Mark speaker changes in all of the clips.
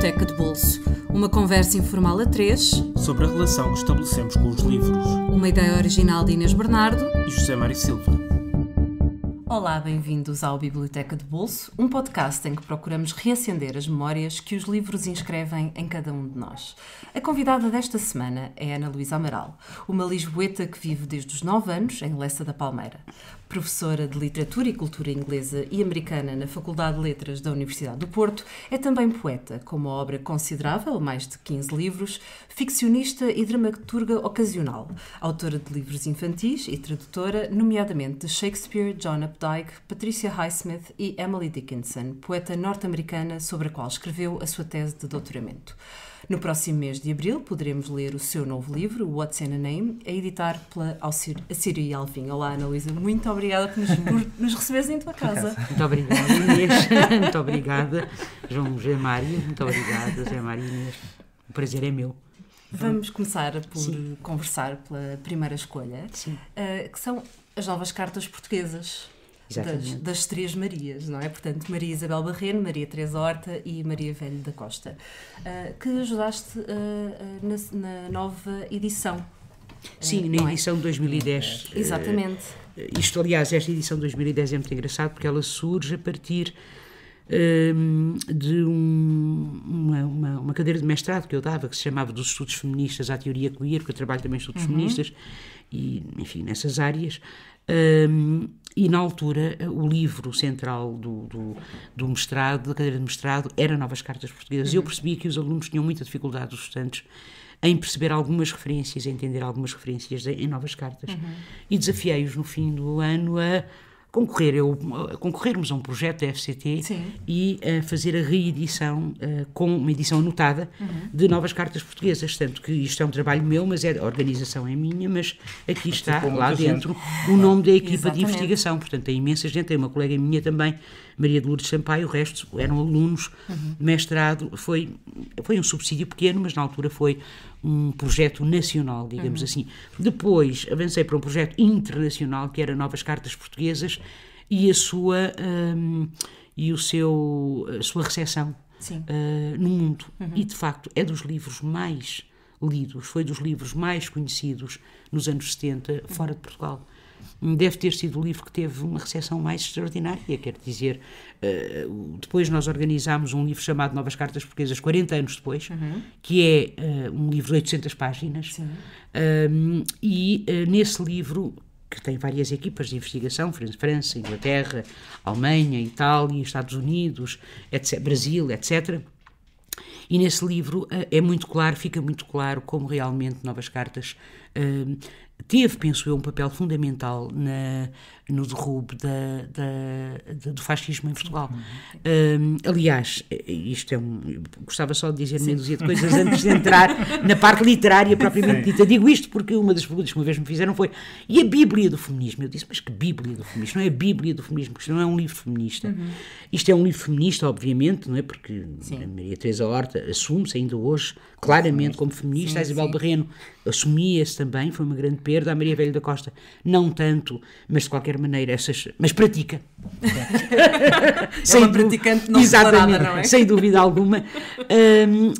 Speaker 1: Biblioteca de Bolso. Uma conversa informal a três
Speaker 2: sobre a relação que estabelecemos com os livros.
Speaker 1: Uma ideia original de Inês Bernardo
Speaker 2: E José Mário Silva.
Speaker 1: Olá, bem-vindos ao Biblioteca de Bolso, um podcast em que procuramos reacender as memórias que os livros inscrevem em cada um de nós. A convidada desta semana é Ana Luísa Amaral, uma lisboeta que vive desde os 9 anos em Lessa da Palmeira. Professora de Literatura e Cultura Inglesa e Americana na Faculdade de Letras da Universidade do Porto, é também poeta, com uma obra considerável, mais de 15 livros, ficcionista e dramaturga ocasional, autora de livros infantis e tradutora, nomeadamente de Shakespeare, John Updike, Patricia Highsmith e Emily Dickinson, poeta norte-americana sobre a qual escreveu a sua tese de doutoramento. No próximo mês de abril poderemos ler o seu novo livro, What's in a Name, a editar pela Assírio e Alvim. Olá, Ana Luísa, muito obrigada por nos receberes em tua casa.
Speaker 3: Muito obrigada, Inês. Muito obrigada, João José Mário. Muito obrigada, José Mário e Inês. O prazer é meu.
Speaker 1: Vamos começar por conversar pela primeira escolha, que são as novas cartas portuguesas. Das três Marias, não é? Portanto, Maria Isabel Barreno, Maria Teresa Horta e Maria Velho da Costa, que ajudaste na nova edição.
Speaker 3: Sim, na edição de 2010.
Speaker 1: Exatamente.
Speaker 3: Esta edição de 2010 é muito engraçado porque ela surge a partir de uma cadeira de mestrado que eu dava, que se chamava dos estudos feministas à teoria queer, porque eu trabalho também em estudos feministas e, enfim, nessas áreas. E na altura o livro central do mestrado, da cadeira de mestrado, era Novas Cartas Portuguesas. Eu percebia que os alunos tinham muita dificuldade, os estudantes, em perceber algumas referências, a entender algumas referências em Novas Cartas. E desafiei-os no fim do ano a concorrermos a um projeto da FCT e a fazer a reedição com uma edição anotada de Novas Cartas Portuguesas, tanto que isto é um trabalho meu, mas a organização é minha, mas aqui está lá dentro o nome da equipa de investigação, portanto tem imensa gente, tem uma colega minha também, Maria de Lourdes Sampaio, o resto eram alunos de mestrado, foi um subsídio pequeno, mas na altura foi um projeto nacional, digamos assim. Depois avancei para um projeto internacional, que era Novas Cartas Portuguesas, e a sua recepção no mundo. E, de facto, é dos livros mais lidos, foi dos livros mais conhecidos nos anos 70, fora de Portugal. Deve ter sido o livro que teve uma recepção mais extraordinária, quer dizer, depois nós organizámos um livro chamado Novas Cartas Portuguesas, 40 anos depois, que é um livro de 800 páginas, e nesse livro, que tem várias equipas de investigação, França, Inglaterra, Alemanha, Itália, Estados Unidos, etc., Brasil, etc., e nesse livro fica muito claro como realmente Novas Cartas teve, penso eu, um papel fundamental no derrube do fascismo em Portugal. Aliás, gostava só de dizer meia dúzia de coisas antes de entrar na parte literária propriamente dita. Digo isto porque uma das perguntas que uma vez me fizeram foi: e a Bíblia do Feminismo? Eu disse: mas que Bíblia do Feminismo? Não é a Bíblia do Feminismo, porque isto não é um livro feminista. Isto é um livro feminista, obviamente, não é? Porque a Maria Teresa Horta assume-se ainda hoje claramente como feminista, a Isabel Barreno assumia-se também, foi uma grande perda, a Maria Velho da Costa não tanto, mas de qualquer maneira mas pratica.
Speaker 1: É uma praticante não declarada, não é?
Speaker 3: Sem dúvida alguma,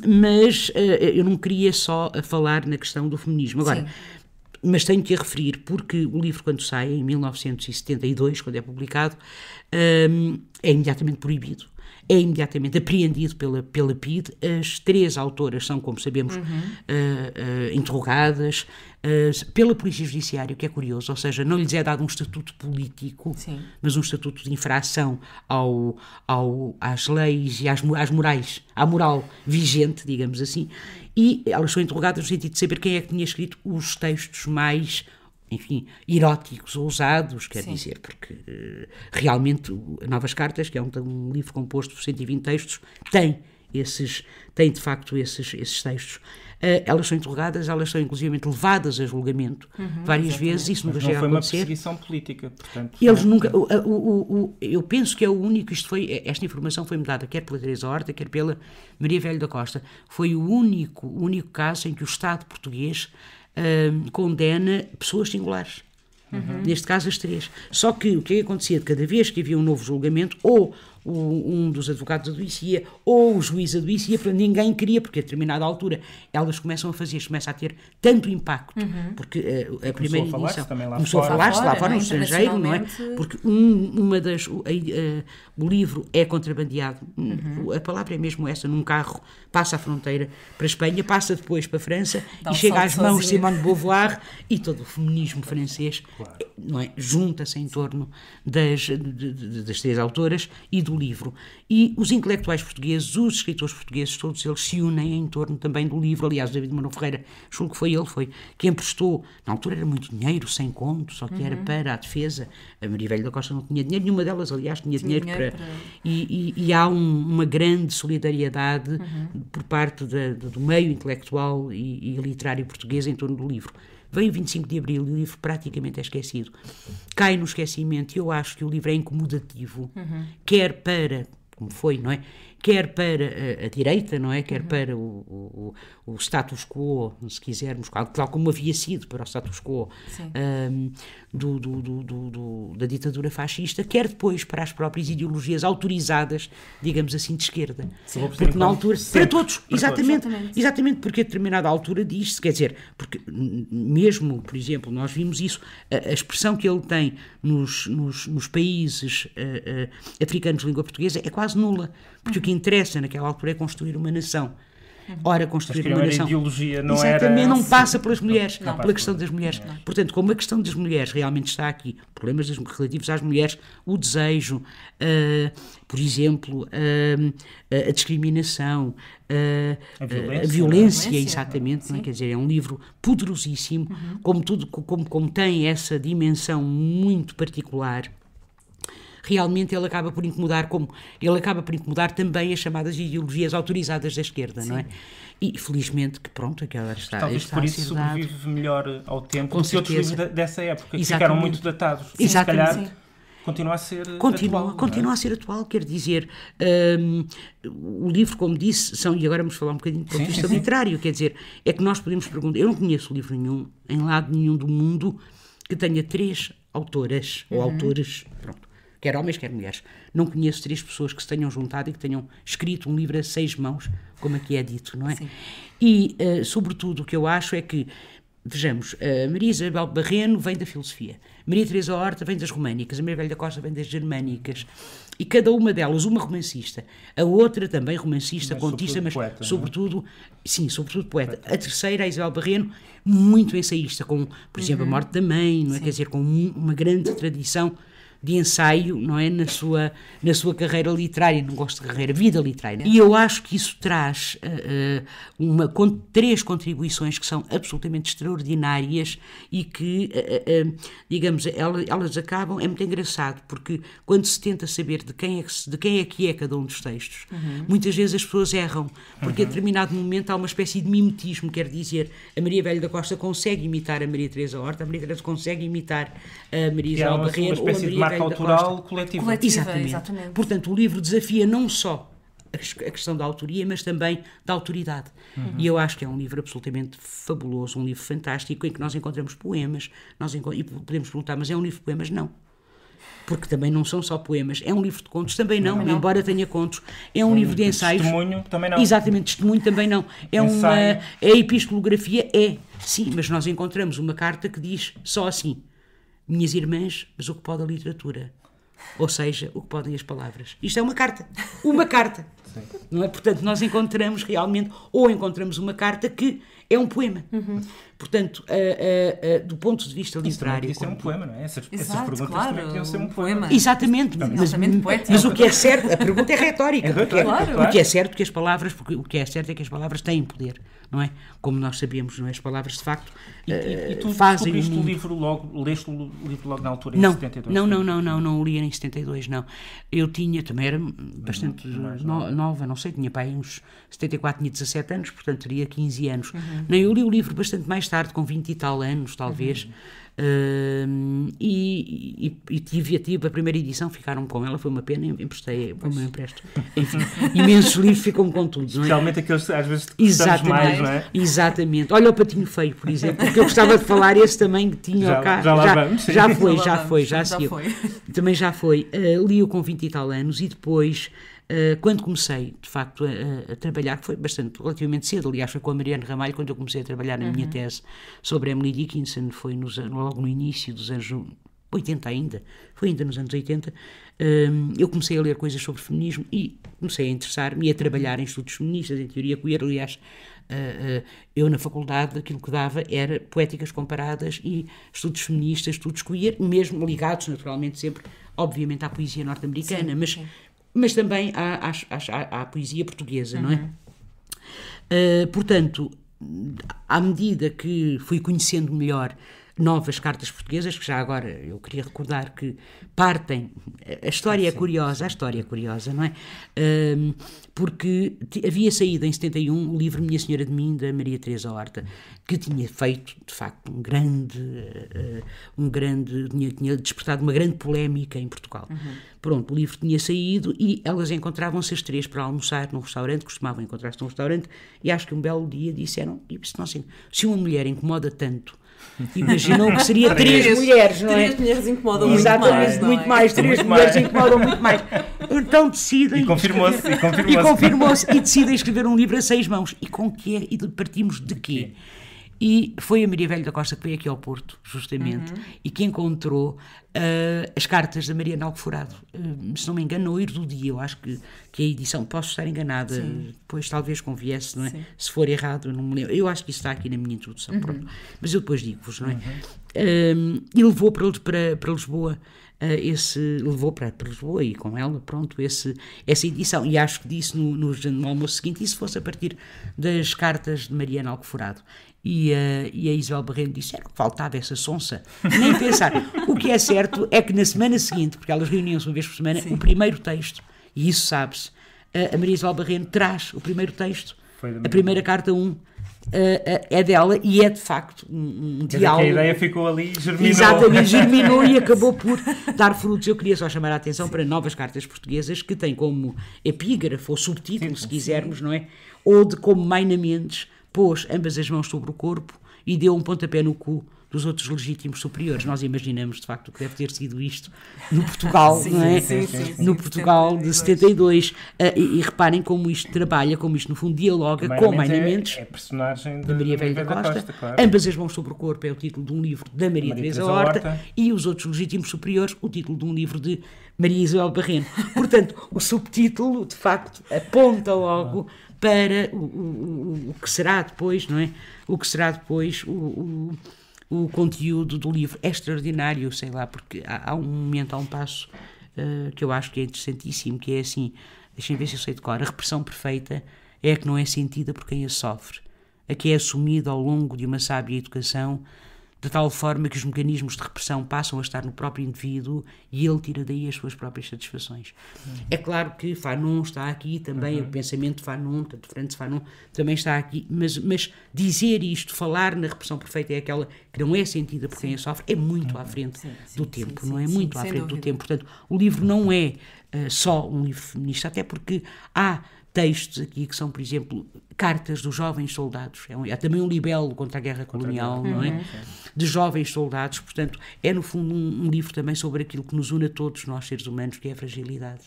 Speaker 3: mas eu não queria só falar na questão do feminismo. Agora, mas tenho que a referir, porque o livro, quando sai, em 1972, quando é publicado, é imediatamente proibido. É imediatamente apreendido pela PIDE. As três autoras são, como sabemos, interrogadas pela Polícia Judiciária, o que é curioso, ou seja, não lhes é dado um estatuto político, mas um estatuto de infração às leis e às morais, à moral vigente, digamos assim, e elas são interrogadas no sentido de saber quem é que tinha escrito os textos mais, enfim, eróticos, ousados, quer dizer, porque realmente Novas Cartas, que é um livro composto por 120 textos, tem de facto esses textos. Elas são interrogadas, elas são inclusivamente levadas a julgamento várias vezes, isso nunca chega a acontecer.
Speaker 2: Não foi uma perseguição política, portanto.
Speaker 3: Eles nunca, eu penso que é o único, esta informação foi-me dada quer pela Teresa Horta, quer pela Maria Velho da Costa, foi o único caso em que o Estado português condena pessoas singulares. Neste caso as três. Só que o que acontecia de cada vez que havia um novo julgamento, ou um dos advogados adoecia, ou o juiz adoecia, para ninguém queria, porque a determinada altura elas começa a ter tanto impacto, porque a primeira edição começou a falar-se lá fora, no estrangeiro, não é? Porque o livro é contrabandeado, a palavra é mesmo essa, num carro, passa a fronteira para a Espanha, passa depois para a França e chega às mãos de Simone de Beauvoir, e todo o feminismo francês, não é? Junta-se em torno das 3 autoras e do livro. E os intelectuais portugueses, os escritores portugueses, todos eles se unem em torno também do livro. Aliás, David Mourão Ferreira, julgo que foi quem emprestou, na altura era muito dinheiro, 100 contos, só que era para a defesa. A Maria Velho da Costa não tinha dinheiro, nenhuma delas, aliás, tinha dinheiro para... E há uma grande solidariedade por parte do meio intelectual e literário português em torno do livro. Vem o 25 de Abril e o livro praticamente é esquecido. Cai no esquecimento, e eu acho que o livro é incomodativo, quer para, como foi, não é? Quer para a direita, não é? Quer para o status quo, se quisermos, tal como havia sido para o status quo da ditadura fascista, quer depois para as próprias ideologias autorizadas, digamos assim, de esquerda. Porque na altura, para todos, exatamente, porque a determinada altura diz-se, quer dizer, porque mesmo, por exemplo, nós vimos isso, a expressão que ele tem nos países africanos de língua portuguesa é quase nula, porque o que interessa naquela altura é construir uma nação. Ora, construir uma nação. A
Speaker 2: ideologia não
Speaker 3: exatamente, não passa pelas mulheres, pela questão das mulheres. Portanto, como a questão das mulheres realmente está aqui, problemas relativos às mulheres, o desejo, por exemplo, a discriminação, a violência, exatamente, não é? Quer dizer, é um livro poderosíssimo, como tem essa dimensão muito particular. Realmente ele acaba por incomodar também as chamadas ideologias autorizadas da esquerda, não é? E felizmente que pronto, aquela está
Speaker 2: talvez
Speaker 3: está
Speaker 2: por isso sobrevive melhor ao tempo do que outros livros dessa época, que ficaram muito datados.
Speaker 3: Sim, se
Speaker 2: calhar continua a ser atual.
Speaker 3: Continua a ser atual, quer dizer, o livro, como disse, e agora vamos falar um bocadinho do ponto de vista literário, quer dizer, é que nós podemos perguntar, eu não conheço livro nenhum, em lado nenhum do mundo, que tenha 3 autoras ou autores, pronto, quer homens, quer mulheres. Não conheço 3 pessoas que se tenham juntado e que tenham escrito um livro a 6 mãos, como aqui é dito, não é? Sim. E, sobretudo, o que eu acho é que, vejamos, a Maria Isabel Barreno vem da filosofia, Maria Teresa Horta vem das românicas, a Maria Velho da Costa vem das germânicas, e cada uma delas, uma romancista, a outra também romancista, contista, mas
Speaker 2: poeta,
Speaker 3: sobretudo, sobretudo poeta. A terceira, a Isabel Barreno, muito ensaísta, com, por exemplo, A Morte da Mãe, não é? Quer dizer, com uma grande tradição de ensaio, não é, na sua carreira literária, não gosto de carreira, vida literária. E eu acho que isso traz 3 contribuições que são absolutamente extraordinárias e que, digamos, elas acabam, é muito engraçado, porque quando se tenta saber de quem é que é cada um dos textos, muitas vezes as pessoas erram, porque a determinado momento há uma espécie de mimetismo, quer dizer, a Maria Velho da Costa consegue imitar a Maria Teresa Horta, a Maria Teresa consegue imitar a Maria Isabel Barreno, ou a Maria
Speaker 2: autoral coletiva.
Speaker 3: Exatamente. Portanto, o livro desafia não só a questão da autoria, mas também da autoridade. E eu acho que é um livro absolutamente fabuloso, um livro fantástico, em que nós encontramos poemas, e podemos perguntar, mas é um livro de poemas? Não. Porque também não são só poemas. É um livro de contos? Também não. Embora tenha contos. É um livro de ensaios.
Speaker 2: Testemunho? Também não.
Speaker 3: Exatamente, testemunho também não. É epistolografia? Sim, mas nós encontramos uma carta que diz só assim: minhas irmãs, mas o que pode a literatura? Ou seja, o que podem as palavras. Isto é uma carta. Uma carta. Não é? Portanto, nós encontramos realmente, ou encontramos uma carta que é um poema. Portanto, do ponto de vista literário...
Speaker 2: Isso é um poema, não é? Essas perguntas também podiam ser um poema.
Speaker 3: Exatamente. Mas o que é certo, a pergunta é retórica. O que é certo que as palavras, porque o que é certo é que as palavras têm poder, não é? Como nós sabemos, não é? As palavras, de facto,
Speaker 2: e tu
Speaker 3: fazem...
Speaker 2: leste o livro logo na altura, em 72?
Speaker 3: Não o li em 72, não. Eu também era bastante nova, não sei, tinha pai uns 74, tinha 17 anos, portanto teria 15 anos. Eu li o livro bastante mais tarde, com 20 e tal anos, talvez, e tive a primeira edição, ficaram com ela, foi uma pena, emprestei, foi o meu empresto. Enfim, imensos livros ficam com tudo, não é?
Speaker 2: Especialmente aqueles às vezes gostamos mais, não é?
Speaker 3: Exatamente. Olha o Patinho Feio, por exemplo, porque eu gostava de falar, esse também tinha cá. Também já foi. Li-o com 20 e tal anos e depois, quando comecei, de facto, a trabalhar, que foi relativamente cedo, aliás, foi com a Mariana Ramalho, quando eu comecei a trabalhar na minha tese sobre Emily Dickinson, foi logo no início dos anos 80 ainda, foi ainda nos anos 80, eu comecei a ler coisas sobre feminismo e comecei a interessar-me e a trabalhar em estudos feministas, em teoria queer. Aliás, eu na faculdade aquilo que dava era poéticas comparadas e estudos feministas, estudos queer, mesmo ligados naturalmente sempre, obviamente, à poesia norte-americana, mas também à poesia portuguesa, não é? Portanto, à medida que fui conhecendo melhor novas cartas portuguesas, que já agora eu queria recordar que partem, a história é curiosa, não é? Porque havia saído em 71 o livro Minha Senhora de Mim, da Maria Teresa Horta, que tinha feito, de facto, tinha despertado uma grande polémica em Portugal. Pronto, o livro tinha saído e elas encontravam-se as três para almoçar num restaurante, costumavam encontrar-se num restaurante, e acho que um belo dia disseram, se uma mulher incomoda tanto, imaginam que seria três mulheres, não é?
Speaker 1: Três mulheres incomodam
Speaker 3: muito mais. Três mulheres incomodam muito mais. Então decidem...
Speaker 2: E confirmou-se.
Speaker 3: E decidem escrever um livro a 6 mãos. E com que é? E partimos de quê? E foi a Maria Velho da Costa que veio aqui ao Porto, justamente, e que encontrou as cartas da Mariana Alcoforado. Se não me engano, no Ir do Dia, eu acho que a edição, posso estar enganada, depois talvez conviesse, não é? Se for errado, eu não me lembro. Eu acho que isso está aqui na minha introdução, pronto. Mas eu depois digo-vos, não é? E levou para Lisboa, levou para Lisboa e com ela, pronto, essa edição. E acho que disse no almoço seguinte, e se fosse a partir das cartas de Mariana Alcoforado. E a Isabel Barreiro disse, era que faltava essa sonsa, nem pensar. O que é certo é que na semana seguinte, porque elas reuniam-se uma vez por semana, o primeiro texto, e isso sabe-se, a Maria Isabel Barreiro traz o primeiro texto, a primeira carta 1, é dela, e é de facto um diálogo.
Speaker 2: A ideia ficou ali, germinou.
Speaker 3: Exatamente, germinou e acabou por dar frutos. Eu queria só chamar a atenção para novas cartas portuguesas que têm como epígrafo ou subtítulo, se quisermos, não é? Ou de como Maina Mendes pôs ambas as mãos sobre o corpo e deu um pontapé no cu dos outros legítimos superiores. Nós imaginamos, de facto, o que deve ter sido isto no Portugal, não é? No Portugal de 72. E reparem como isto trabalha, como isto, no fundo, dialoga com Maina Mendes,
Speaker 2: é personagem
Speaker 3: da Maria Velho da Costa.
Speaker 2: Claro.
Speaker 3: Ambas as mãos sobre o corpo é o título de um livro da Maria Teresa Horta, e os outros legítimos superiores, o título de um livro de Maria Isabel Barreiro. Portanto, o subtítulo, de facto, aponta logo para o que será depois, não é? O que será depois o conteúdo do livro. É extraordinário, sei lá, porque há um momento, há um passo que eu acho que é interessantíssimo, que é assim, deixem ver se eu sei de cor, a repressão perfeita é a que não é sentida por quem a sofre, a que é assumida ao longo de uma sábia educação, de tal forma que os mecanismos de repressão passam a estar no próprio indivíduo e ele tira daí as suas próprias satisfações. É claro que Fanon está aqui também, o pensamento de Fanon, tanto Franz Fanon, também está aqui, mas dizer isto, falar na repressão perfeita é aquela que não é sentida por quem a sofre, é muito à frente do tempo, não é? Muito à frente do tempo. Portanto, o livro não é só um livro feminista, até porque há textos aqui que são, por exemplo, cartas dos jovens soldados. É também um libelo contra a guerra colonial, não é? De jovens soldados. Portanto, é no fundo um livro também sobre aquilo que nos une a todos nós, seres humanos, que é a fragilidade,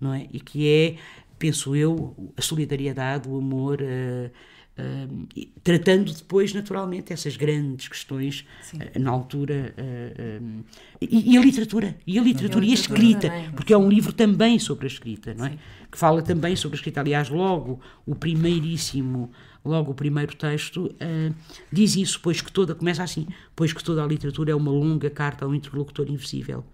Speaker 3: não é? E que é, penso eu, a solidariedade, o amor, tratando depois, naturalmente, essas grandes questões na altura, e a literatura, e a escrita, porque é um livro também sobre a escrita, não é? Que fala também sobre a escrita. Aliás, logo o primeiro texto diz isso, começa assim, pois que toda a literatura é uma longa carta ao interlocutor invisível.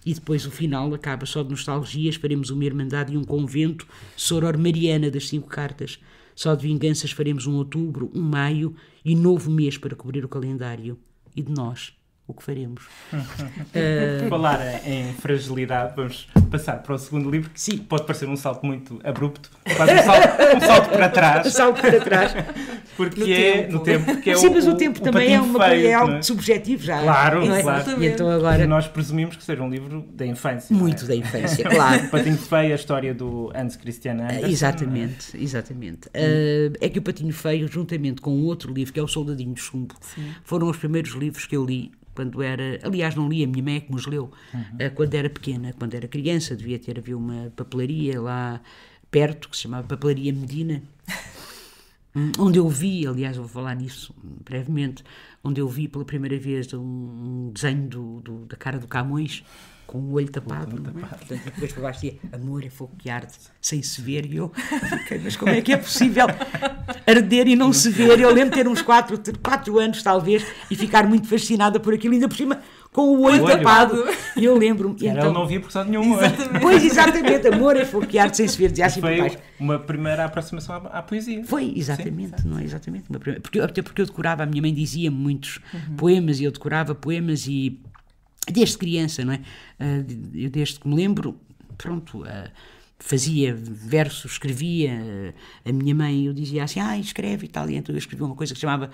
Speaker 3: E depois o final acaba só de nostalgias, faremos uma irmandade e um convento, soror Mariana das 5 cartas. Só de vinganças faremos um outubro, um maio e novo mês para cobrir o calendário. E de nós, o que faremos.
Speaker 2: Por falar em fragilidade, vamos passar para o segundo livro, que sim, pode parecer um salto muito abrupto, quase um salto para trás.
Speaker 3: Um salto para trás.
Speaker 2: Porque no tempo. Que é
Speaker 3: sim, mas o tempo também é algo subjetivo já.
Speaker 2: Claro, claro.
Speaker 3: E então agora...
Speaker 2: nós presumimos que seja um livro da infância.
Speaker 3: Muito da infância, claro.
Speaker 2: O Patinho Feio, a história do Hans Christian Andersen.
Speaker 3: Exatamente. É que o Patinho Feio, juntamente com outro livro, que é o Soldadinho de Chumbo, foram os primeiros livros que eu li quando era... Aliás, não li, a minha mãe é que nos leu quando era pequena, quando era criança. Havia uma papelaria lá perto, que se chamava Papelaria Medina, onde eu vi, aliás, vou falar nisso brevemente, onde eu vi pela primeira vez um desenho da cara do Camões, com o olho tapado, não é? Portanto, depois para baixo dizia, amor é fogo que arde sem se ver, e eu fiquei, mas como é que é possível arder e não se ver? Eu lembro de ter uns 4 anos, talvez, e ficar muito fascinada por aquilo, ainda por cima com o olho tapado, e eu lembro-me...
Speaker 2: Então, ela não via por causa nenhuma.
Speaker 3: Pois, exatamente, amor é fogo que arde sem se ver, dizia assim por baixo.
Speaker 2: Foi uma primeira aproximação à poesia.
Speaker 3: Foi, exatamente, sim, não é? Exatamente. Até porque eu decorava, a minha mãe dizia muitos poemas, e eu decorava poemas, e desde criança, não é? Eu desde que me lembro, pronto, fazia versos, escrevia, a minha mãe, eu dizia assim, escreve e tal, e então eu escrevi uma coisa que se chamava,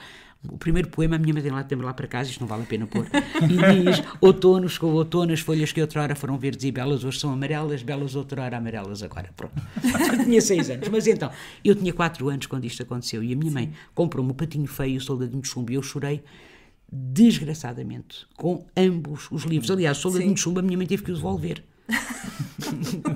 Speaker 3: o primeiro poema, a minha mãe tem lá para casa, isto não vale a pena pôr, e diz, outonos com outonas, folhas que outrora foram verdes e belas, hoje são amarelas, belas outrora, amarelas agora, pronto. Eu tinha 6 anos, mas então, eu tinha 4 anos quando isto aconteceu, e a minha mãe comprou-me o Patinho Feio e o Soldadinho de Chumbo, e eu chorei desgraçadamente com ambos os livros. Aliás, o Soldadinho de Chumbo, a minha mãe teve que o devolver.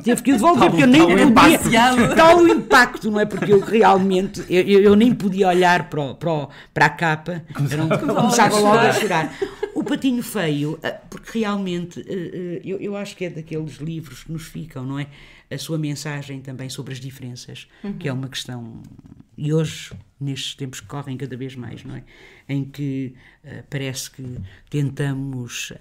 Speaker 3: Porque eu nem podia... Tal o impacto, não é? Porque eu realmente... Eu nem podia olhar para a capa, começava logo a chorar. O Patinho Feio, porque realmente eu acho que é daqueles livros que nos ficam, não é? A sua mensagem também sobre as diferenças, que é uma questão... E hoje, nestes tempos que correm cada vez mais, não é? Em que parece que tentamos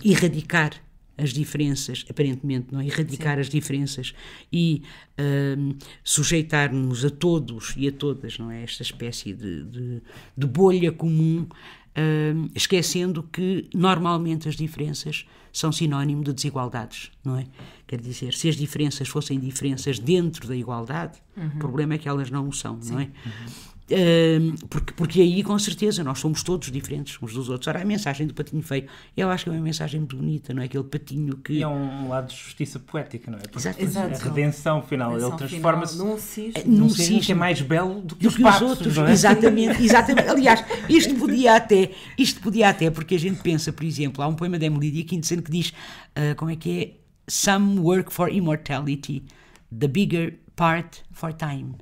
Speaker 3: erradicar as diferenças, aparentemente, não é? Erradicar as diferenças e sujeitar-nos a todos e a todas, não é? Esta espécie de bolha comum, esquecendo que normalmente as diferenças são sinónimo de desigualdades, não é? Quer dizer, se as diferenças fossem diferenças dentro da igualdade, o problema é que elas não o são, não é? Porque aí, com certeza, nós somos todos diferentes uns dos outros. Ora, a mensagem do Patinho Feio, eu acho que é uma mensagem muito bonita, não é? Aquele patinho que...
Speaker 2: E é um lado de justiça poética, não é?
Speaker 3: Exato.
Speaker 2: A redenção final, ele transforma-se
Speaker 3: num cisne
Speaker 2: que é mais belo do que os
Speaker 3: outros,
Speaker 2: não é?
Speaker 3: Exatamente. Aliás, isto podia até, porque a gente pensa, por exemplo, há um poema de Emily Dickinson que diz, como é que é? Some work for immortality, the bigger part for time.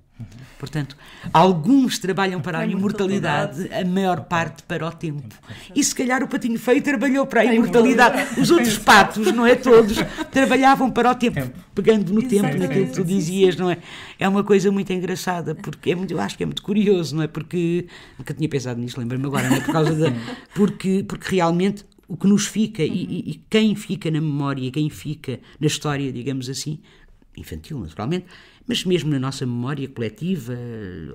Speaker 3: Portanto, alguns trabalham para a imortalidade, a maior parte para o tempo. E se calhar o Patinho Feio trabalhou para a imortalidade. Os outros patos, não é todos, trabalhavam para o tempo, pegando no tempo, naquilo que tu dizias, não é? É uma coisa muito engraçada, porque eu acho que é muito curioso, não é? Porque nunca tinha pensado nisto, lembro-me agora, não é? Por causa porque realmente o que nos fica e quem fica na memória, quem fica na história, digamos assim, infantil, naturalmente, mas mesmo na nossa memória coletiva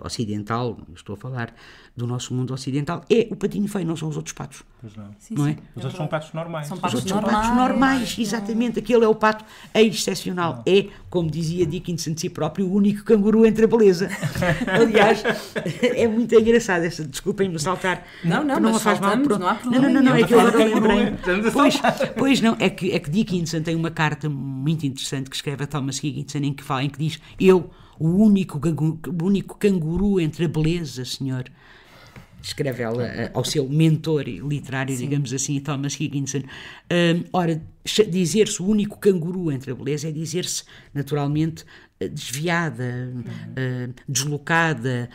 Speaker 3: ocidental, estou a falar do nosso mundo ocidental, é o Patinho Feio, não são os outros patos.
Speaker 2: Pois não.
Speaker 3: Sim, não é?
Speaker 2: Os outros são patos normais.
Speaker 1: São patos
Speaker 3: normais, exatamente. Aquele é o pato excepcional. É, como dizia Dickinson de si próprio, o único canguru entre a beleza. Aliás, é muito engraçado essa, desculpem-me saltar.
Speaker 1: Não faz mal. Não há problema.
Speaker 3: Não, é que eu agora lembrei. Pois não, é que Dickinson tem uma carta muito interessante que escreve a Thomas Higginson em que diz, eu, o único canguru entre a beleza, senhor. Escreve ela ao seu mentor literário, digamos assim, Thomas Higginson. Ora, dizer-se o único canguru entre a beleza é dizer-se, naturalmente, desviada, deslocada,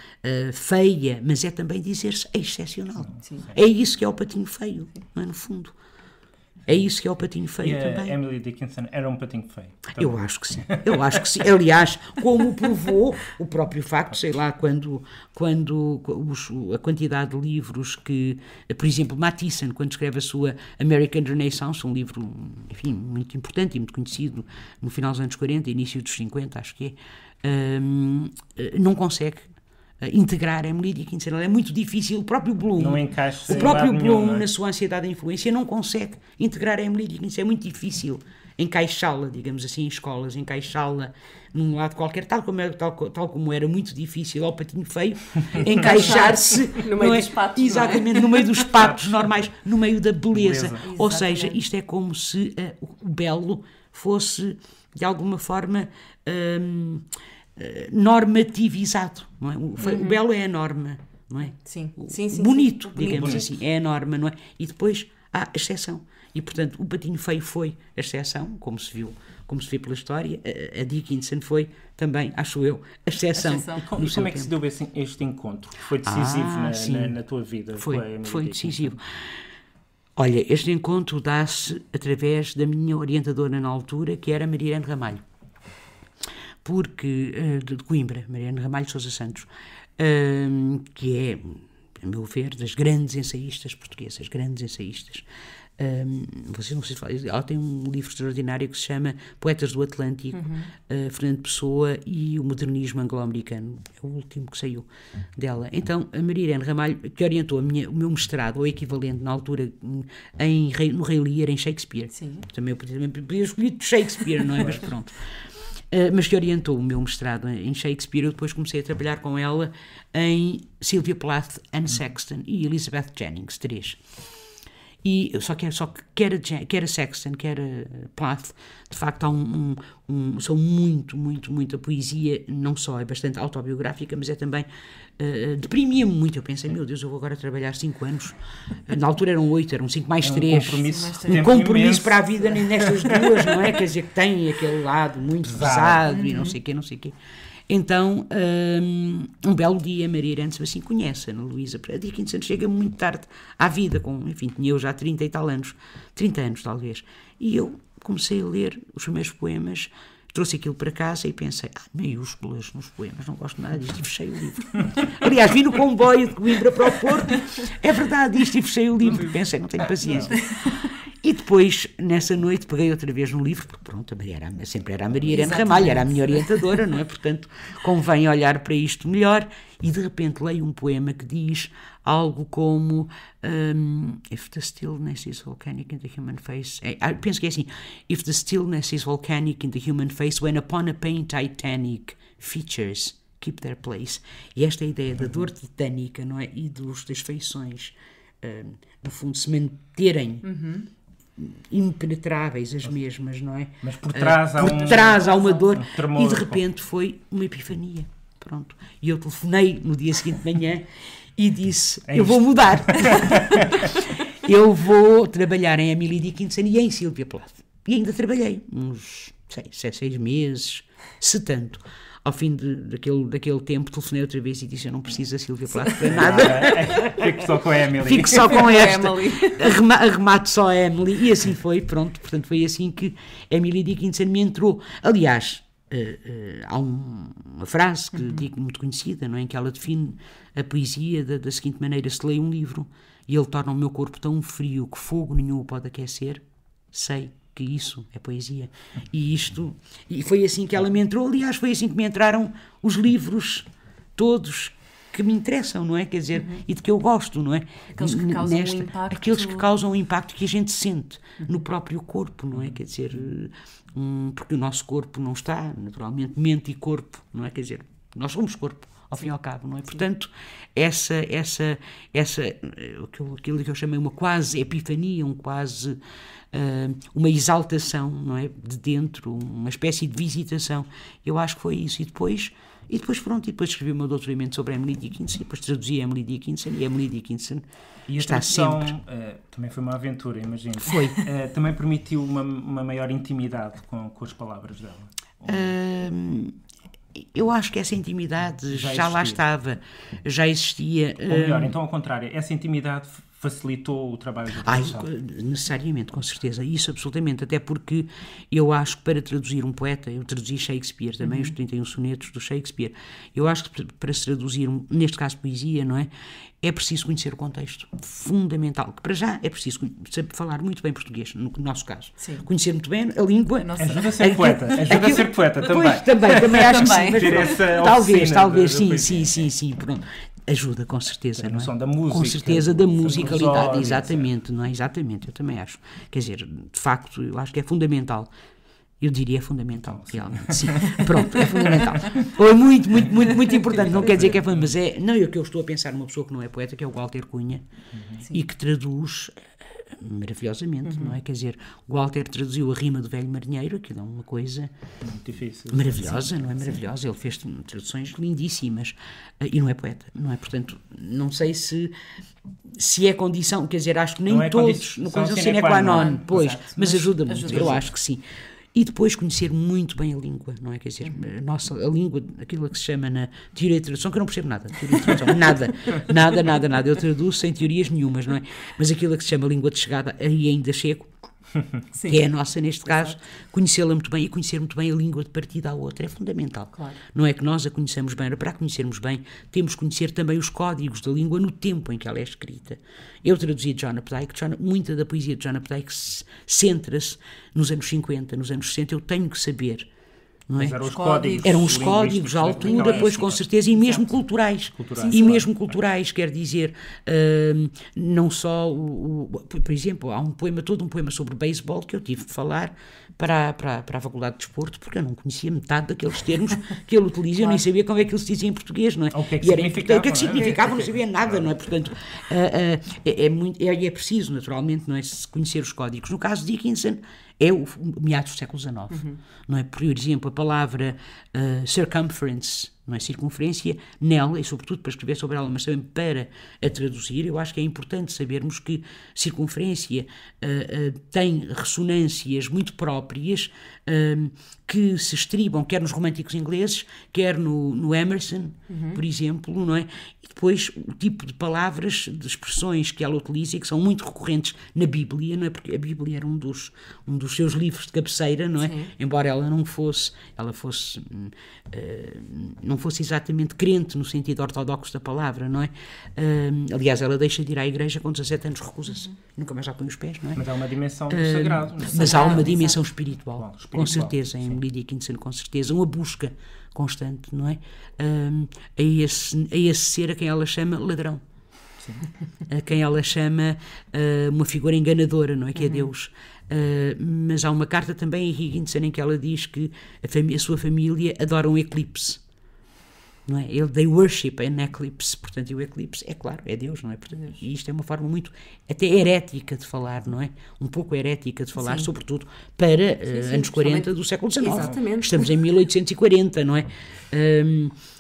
Speaker 3: feia, mas é também dizer-se excepcional. Sim. É isso que é o Patinho Feio, não é, no fundo. É isso que é o Patinho Feio também.
Speaker 2: Emily Dickinson era um patinho feio. Também.
Speaker 3: Eu acho que sim. Aliás, como provou o próprio facto, sei lá, quando a quantidade de livros que, por exemplo, Matisse, quando escreve a sua American Renaissance, um livro, enfim, muito importante e muito conhecido no final dos anos 40, início dos 50, acho que é, não consegue integrar a Emily Dickinson. Ela é muito difícil. O próprio Bloom, na sua ansiedade e influência, não consegue integrar a Emily Dickinson. É muito difícil encaixá-la, digamos assim, em escolas, encaixá-la num lado qualquer, tal como era muito difícil ao Patinho Feio encaixar-se
Speaker 1: no meio dos patos,
Speaker 3: exatamente, no meio dos patos normais, no meio da beleza. Ou seja, isto é como se o belo fosse, de alguma forma, normativizado, não é? O belo é a norma, não é?
Speaker 1: Sim.
Speaker 3: Bonito, digamos assim, é a norma, não é? E depois há a exceção. E, portanto, o Patinho Feio foi a exceção, como se vê pela história. A Dickinson foi também, acho eu, a exceção.
Speaker 2: E como é que se deu este encontro? Foi decisivo na tua vida?
Speaker 3: Foi decisivo. Olha, este encontro dá-se através da minha orientadora na altura, que era Maria Irene Ramalho. Porque, de Coimbra, Maria Irene Ramalho Sousa Santos, que é, a meu ver, das grandes ensaístas portuguesas, grandes ensaístas. Vocês não sei se falam, ela tem um livro extraordinário que se chama Poetas do Atlântico, Fernando Pessoa e o Modernismo Anglo-Americano, é o último que saiu dela. Então a Maria Irene Ramalho, que orientou o meu mestrado, ou equivalente na altura no Rei Lear, em Shakespeare.
Speaker 1: Sim.
Speaker 3: Também podia escolher Shakespeare, não é? Mas pronto. Mas que orientou o meu mestrado em Shakespeare. Eu depois comecei a trabalhar com ela em Sylvia Plath, Anne Sexton e Elizabeth Jennings, 3. E só que quer a Sexton, quer a Plath, de facto são muita poesia, não só é bastante autobiográfica, mas é também deprimia-me muito. Eu pensei, meu Deus, eu vou agora trabalhar 5 anos, na altura eram 8, eram 5 mais 3, um compromisso para a vida nestas duas, não é? Quer dizer, que tem aquele lado muito pesado e não sei o quê. Então, um belo dia, Maria Irene assim conhece a Ana Luísa. A Dickinson chega muito tarde à vida, tinha eu já 30 e tal anos, 30 anos talvez. E eu comecei a ler os primeiros poemas, trouxe aquilo para casa e pensei, maiúsculas nos poemas, não gosto nada disto, e fechei o livro. Aliás, vi no comboio de Coimbra para o Porto, é verdade isto, e fechei o livro, pensei, não tenho paciência. E depois, nessa noite, peguei outra vez no livro, porque pronto, sempre era a Maria Irene Ramalho, era a minha orientadora, não é? Portanto, convém olhar para isto melhor, e de repente leio um poema que diz algo como If the stillness is volcanic in the human face... penso que é assim, If the stillness is volcanic in the human face, when upon a pain titanic features keep their place. E esta é a ideia da dor titânica, não é? E das feições, no fundo, se manterem... impenetráveis as mesmas, não é?
Speaker 2: Mas por trás
Speaker 3: há uma dor, tremor, e de repente foi uma epifania, pronto. E eu telefonei no dia seguinte de manhã e disse, eu vou mudar. Eu vou trabalhar em Emily Dickinson e em Sylvia Plath. E ainda trabalhei uns 6 meses, se tanto. Ao fim daquele tempo, telefonei outra vez e disse, eu não preciso da Sylvia Plath para nada.
Speaker 2: Fico só com a Emily.
Speaker 3: Fico só com esta. Arremato só a Emily. E assim foi, pronto. Portanto, foi assim que Emily Dickinson me entrou. Aliás, há uma frase que digo muito conhecida, não é? Em que ela define a poesia da seguinte maneira: se leio um livro e ele torna o meu corpo tão frio que fogo nenhum o pode aquecer, sei que isso é poesia. E foi assim que ela me entrou. Aliás, foi assim que me entraram os livros todos que me interessam, não é? Quer dizer, e de que eu gosto, não é?
Speaker 1: Aqueles que causam um impacto.
Speaker 3: Aqueles que causam um impacto que a gente sente no próprio corpo, não é? Quer dizer, porque o nosso corpo não está, naturalmente, mente e corpo, não é? Quer dizer, nós somos corpo, ao fim e ao cabo, não é? Portanto, aquilo que eu chamei uma quase epifania, uma exaltação, não é? De dentro, uma espécie de visitação. Eu acho que foi isso. E depois escrevi o meu doutoramento sobre Emily Dickinson, e depois traduzi a Emily Dickinson, e Emily Dickinson está sempre...
Speaker 2: também foi uma aventura, imagino.
Speaker 3: Foi.
Speaker 2: Também permitiu uma maior intimidade com as palavras dela?
Speaker 3: Eu acho que essa intimidade já lá estava, já existia.
Speaker 2: Ou melhor, então ao contrário, essa intimidade facilitou o trabalho da tradução?
Speaker 3: Necessariamente, com certeza, isso absolutamente, até porque eu acho que para traduzir um poeta, eu traduzi Shakespeare também, os 31 sonetos do Shakespeare, eu acho que para se traduzir, neste caso poesia, não é? É preciso conhecer o contexto, fundamental, que para já é preciso saber falar muito bem português, no nosso caso.
Speaker 1: Sim.
Speaker 3: Conhecer muito bem a língua.
Speaker 2: Ajuda a ser poeta, a ser poeta também.
Speaker 3: Pois, também acho que sim.
Speaker 2: Ter essa
Speaker 3: Talvez,
Speaker 2: oficina
Speaker 3: sim, pronto. Ajuda, com certeza.
Speaker 2: A noção
Speaker 3: não é?
Speaker 2: da música.
Speaker 3: Com certeza, da musicalidade,
Speaker 2: prosódia,
Speaker 3: exatamente, não é? Exatamente, eu também acho. Quer dizer, de facto, eu acho que é fundamental. Eu diria fundamental, realmente, sim. Pronto, é fundamental. Ou é muito, muito, muito, muito importante. Não quer dizer que é fundamental, mas é... Não, eu que eu estou a pensar numa pessoa que não é poeta, que é o Walter Cunha, e que traduz maravilhosamente, não é? Quer dizer, o Walter traduziu a Rima do Velho Marinheiro, aquilo é uma coisa
Speaker 2: muito difícil,
Speaker 3: maravilhosa, não é? Maravilhosa. Ele fez traduções lindíssimas e não é poeta, não é? Portanto, não sei se é condição, quer dizer, acho que nem todos no condição sine qua non, pois, mas ajuda muito, eu acho que sim. E depois conhecer muito bem a língua, não é? Quer dizer, a língua, aquilo que se chama na teoria de tradução, que eu não percebo nada. Teoria de tradução, nada. Eu traduzo sem teorias nenhumas, não é? Mas aquilo que se chama língua de chegada, aí ainda chego,
Speaker 1: Sim.
Speaker 3: que é a nossa neste caso, conhecê-la muito bem e conhecer muito bem a língua de partida à outra é fundamental.
Speaker 1: Claro.
Speaker 3: Não é que nós a conheçamos bem, para a conhecermos bem, temos que conhecer também os códigos da língua no tempo em que ela é escrita. Eu traduzi John Updike, muita da poesia de John Updike centra-se nos anos 50, nos anos 60, eu tenho que saber. Não é?
Speaker 2: Mas
Speaker 3: eram os códigos à altura, pois com certeza, e mesmo culturais. Mesmo culturais, quer dizer, não só, por exemplo, há todo um poema sobre beisebol que eu tive de falar para a Faculdade de Desporto, porque eu não conhecia metade daqueles termos que ele utiliza, eu nem sabia como é que ele se dizia em português, não é?
Speaker 2: O que é que
Speaker 3: significava, não sabia nada, não é? Portanto, é preciso, naturalmente, não é, conhecer os códigos. No caso de Dickinson, é o meados do século XIX, não é? Por exemplo, a palavra circumference, não é? Circunferência, nela, e sobretudo para escrever sobre ela, mas também para a traduzir, eu acho que é importante sabermos que circunferência tem ressonâncias muito próprias que se estribam quer nos românticos ingleses, quer no Emerson, por exemplo, não é? E depois o tipo de palavras, de expressões que ela utiliza e que são muito recorrentes na Bíblia, não é? Porque a Bíblia era um dos seus livros de cabeceira, não é? Sim. Embora ela não fosse exatamente crente no sentido ortodoxo da palavra, não é? Aliás, ela deixa de ir à igreja com 17 anos, recusa-se. Nunca mais lá põe os pés, não é?
Speaker 2: Mas há uma dimensão do sagrado.
Speaker 3: Mas há uma dimensão espiritual, com certeza, em Emily Dickinson, com certeza, uma busca constante, não é? A esse ser a quem ela chama ladrão. Sim. A quem ela chama uma figura enganadora, não é? Que é Deus. Mas há uma carta também em Higginson em que ela diz que a sua família adora um eclipse. Não é? They worship an eclipse, portanto, e o eclipse é claro, é Deus, não é? Portanto, e isto é uma forma muito até herética de falar, não é? Um pouco herética de falar, sobretudo para anos 40 do século XIX.
Speaker 1: Exatamente.
Speaker 3: Estamos em 1840, não é?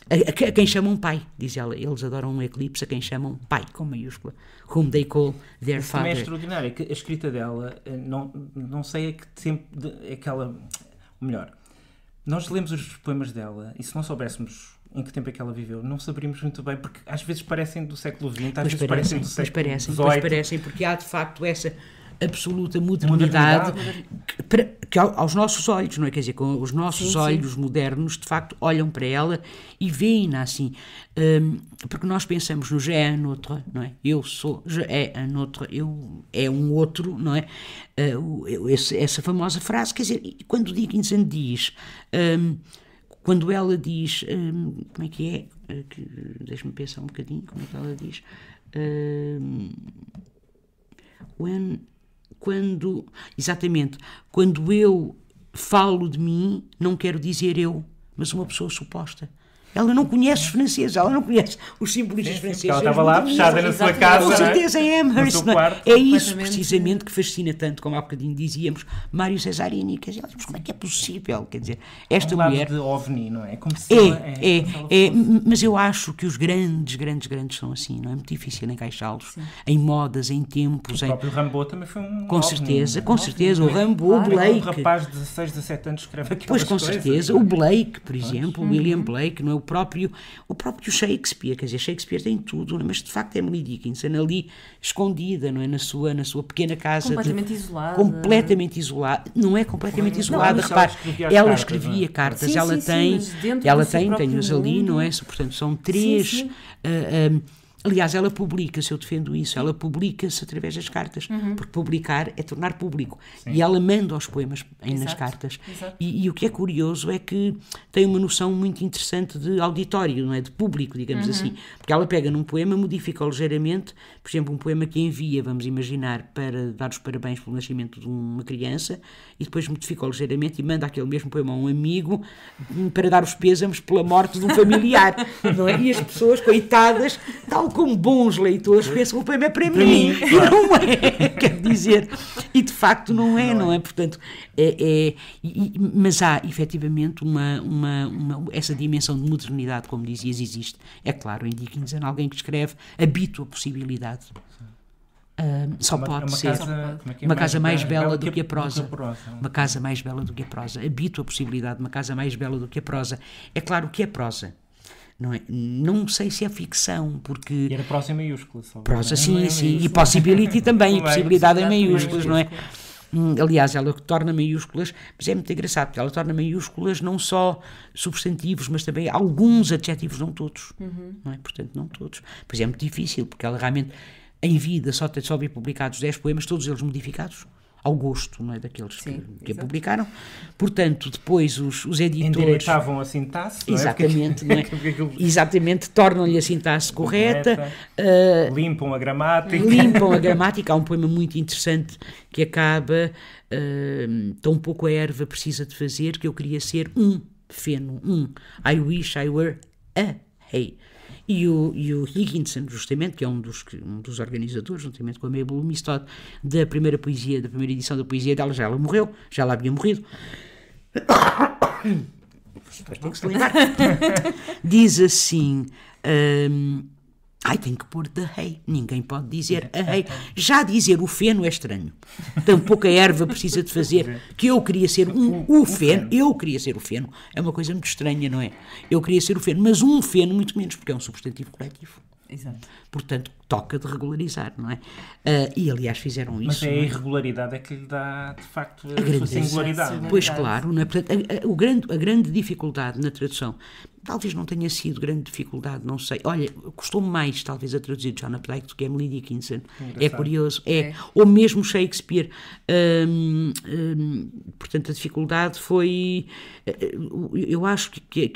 Speaker 3: A quem chamam pai, diz ela, eles adoram um eclipse a quem chamam pai, com maiúscula, whom they call their father.
Speaker 2: Também é extraordinário, que a escrita dela, não sei a que tempo, melhor, nós lemos os poemas dela e se não soubéssemos em que tempo é que ela viveu, não saberíamos muito bem, porque às vezes parecem do século XX, às vezes parecem do século XVIII.
Speaker 3: Pois parecem, porque há de facto essa absoluta modernidade que aos nossos olhos, não é? Quer dizer, com os nossos olhos modernos, de facto, olham para ela e veem-na assim. Porque nós pensamos no je é un autre, não é? Eu sou, je é un autre, eu é um outro, não é? Essa famosa frase, quer dizer, quando Dickinson diz... Quando ela diz, como é que é? Deixa-me pensar um bocadinho, como é que ela diz? Quando eu falo de mim, não quero dizer eu, mas uma pessoa suposta. Ela não conhece os franceses, ela não conhece os simbolistas franceses.
Speaker 2: Ela estava lá fechada na sua casa.
Speaker 3: Com certeza em Amherst. É isso precisamente que fascina tanto, como há bocadinho dizíamos, Mário Cesarini. Quer dizer, mas como é que é possível? Quer dizer, esta mulher.
Speaker 2: De OVNI, não é? Como se
Speaker 3: mas eu acho que os grandes são assim, não é? Muito difícil encaixá-los em modas, em tempos.
Speaker 2: O próprio Rimbaud também foi um.
Speaker 3: Com certeza. O Rimbaud, o Blake.
Speaker 2: Um rapaz de 16, 17 anos escreve aquelas
Speaker 3: coisas. Pois, com certeza. O Blake, por exemplo, William Blake, não é? próprio Shakespeare, quer dizer, Shakespeare tem tudo, mas de facto Emily Dickinson ali escondida, não é, na sua pequena casa, completamente isolada, não é completamente isolada, repare, ela escrevia cartas, ela tem-os ali, não é, portanto são 3, aliás, ela publica-se, eu defendo isso, ela publica-se através das cartas, porque publicar é tornar público. Sim. E ela manda os poemas nas cartas. E o que é curioso é que tem uma noção muito interessante de auditório, não é? De público, digamos assim. Porque ela pega num poema, modifica-o ligeiramente, por exemplo, um poema que envia, vamos imaginar, para dar os parabéns pelo nascimento de uma criança, e depois modifica-o ligeiramente e manda aquele mesmo poema a um amigo para dar os pêsames pela morte de um familiar, não é? E as pessoas, coitadas, tal como bons leitores, pensam que o poema é para mim. E não é, quer dizer. E de facto não é. Portanto, mas há efetivamente essa dimensão de modernidade, como dizias, existe. É claro, em Dickinson, alguém que escreve habita a possibilidade. Só pode ser uma casa mais bela do que a prosa. Uma casa mais bela do que a prosa. Habito a possibilidade de uma casa mais bela do que a prosa. É claro que é prosa. Não é? Não sei se é ficção, porque...
Speaker 2: E era prosa em maiúsculas.
Speaker 3: Prosa, sim. E possibility também, e possibilidade em maiúsculas, não é? Aliás, ela torna maiúsculas, mas é muito engraçado, porque ela torna maiúsculas não só substantivos, mas também alguns adjetivos, não todos. Não é? Portanto, não todos. Pois é muito difícil, porque ela realmente, em vida, só havia publicados 10 poemas, todos eles modificados. Ao gosto, não é, daqueles que a publicaram. Portanto, depois os editores...
Speaker 2: Endireitavam a sintaxe, não é?
Speaker 3: Exatamente, não é? Exatamente, tornam-lhe a sintaxe correta.
Speaker 2: Limpam a gramática.
Speaker 3: Há um poema muito interessante que acaba tão pouco a erva precisa de fazer que eu queria ser um feno, I wish I were a hay. E o Higginson, justamente, que é um dos organizadores, juntamente com a Mabel Mistod, da primeira edição da poesia dela, já ela havia morrido. Tem que se lembrar. Diz assim... tenho que pôr the hay. Ninguém pode dizer a hay. Já dizer o feno é estranho. Tampouco a erva precisa de fazer que eu queria ser o feno. Eu queria ser o feno. É uma coisa muito estranha, não é? Eu queria ser o feno, mas um feno muito menos, porque é um substantivo coletivo.
Speaker 1: Exato.
Speaker 3: Portanto, toca de regularizar, não é? E aliás fizeram isso.
Speaker 2: Mas a irregularidade é que lhe dá, de facto, a sua singularidade.
Speaker 3: Pois claro, não é? Portanto, a grande dificuldade na tradução, talvez não tenha sido grande dificuldade, não sei. Olha, custou-me mais, talvez, a traduzir John Updike do que Emily Dickinson. É curioso. Ou mesmo Shakespeare. Portanto, a dificuldade foi... Eu acho que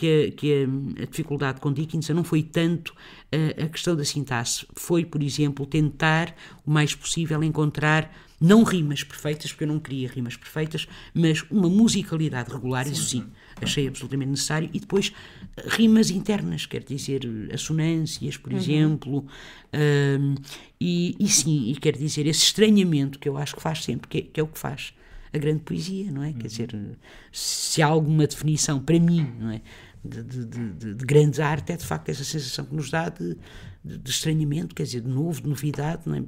Speaker 3: a dificuldade com Dickinson não foi tanto a questão da sintaxe. Foi, por exemplo, tentar o mais possível encontrar não rimas perfeitas, porque eu não queria rimas perfeitas, mas uma musicalidade regular, isso sim, achei absolutamente necessário, e depois rimas internas, quer dizer, assonâncias, por exemplo, e quer dizer, esse estranhamento que eu acho que faz sempre, que é o que faz a grande poesia, não é? Quer dizer, se há alguma definição para mim, não é? De grande arte, é de facto essa sensação que nos dá de estranhamento, quer dizer, de novo, de novidade, não é?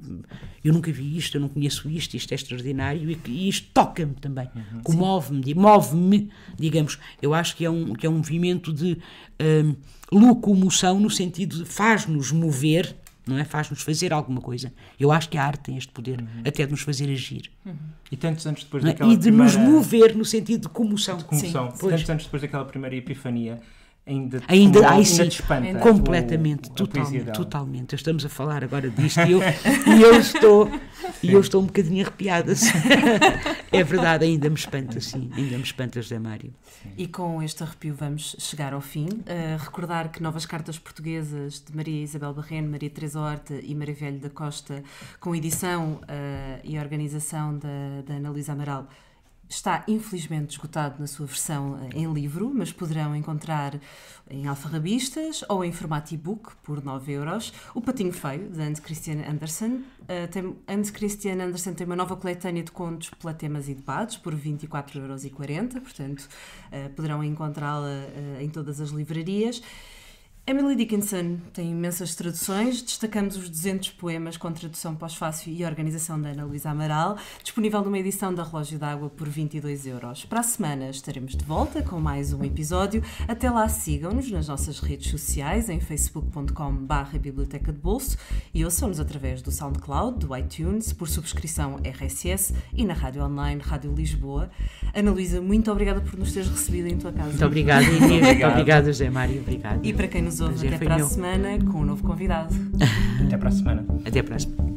Speaker 3: Eu nunca vi isto, eu não conheço isto é extraordinário, e isto toca-me também, move-me, digamos. Eu acho que é um movimento de locomoção, no sentido de faz-nos mover, não é? Faz-nos fazer alguma coisa. Eu acho que a arte tem este poder, até de nos fazer agir.
Speaker 2: E tantos anos depois daquela
Speaker 3: e de nos mover no sentido de comoção.
Speaker 2: Tantos anos depois daquela primeira epifania, ainda
Speaker 3: te
Speaker 2: espanta.
Speaker 3: Completamente, totalmente. Estamos a falar agora disto e eu estou um bocadinho arrepiada. É verdade, ainda me espanta, José Mário.
Speaker 1: E com este arrepio vamos chegar ao fim. Recordar que Novas Cartas Portuguesas de Maria Isabel Barreno, Maria Teresa Horta e Maria Velho da Costa, com edição e organização da Ana Luísa Amaral, está infelizmente esgotado na sua versão em livro, mas poderão encontrar em alfarrabistas ou em formato e-book por 9€. O Patinho Feio, de Hans Christian Andersen. Hans Christian Andersen tem uma nova coletânea de contos, platemas e debates por 24,40€, portanto poderão encontrá-la em todas as livrarias. Emily Dickinson tem imensas traduções, destacamos os 200 poemas com tradução pós-fácil e organização da Ana Luísa Amaral, disponível numa edição da Relógio d'Água por 22€. Para a semana estaremos de volta com mais um episódio. Até lá, sigam-nos nas nossas redes sociais, em facebook.com/Biblioteca de Bolso, e ouçam-nos através do SoundCloud, do iTunes, por subscrição RSS e na rádio online Rádio Lisboa. Ana Luísa, muito obrigada por nos teres recebido em tua casa.
Speaker 3: Muito obrigada, Inês. Muito obrigada, José Mário. Obrigada.
Speaker 1: E para quem nos ouve, até para a semana com um novo convidado.
Speaker 2: Até para a semana.
Speaker 3: Até para a semana.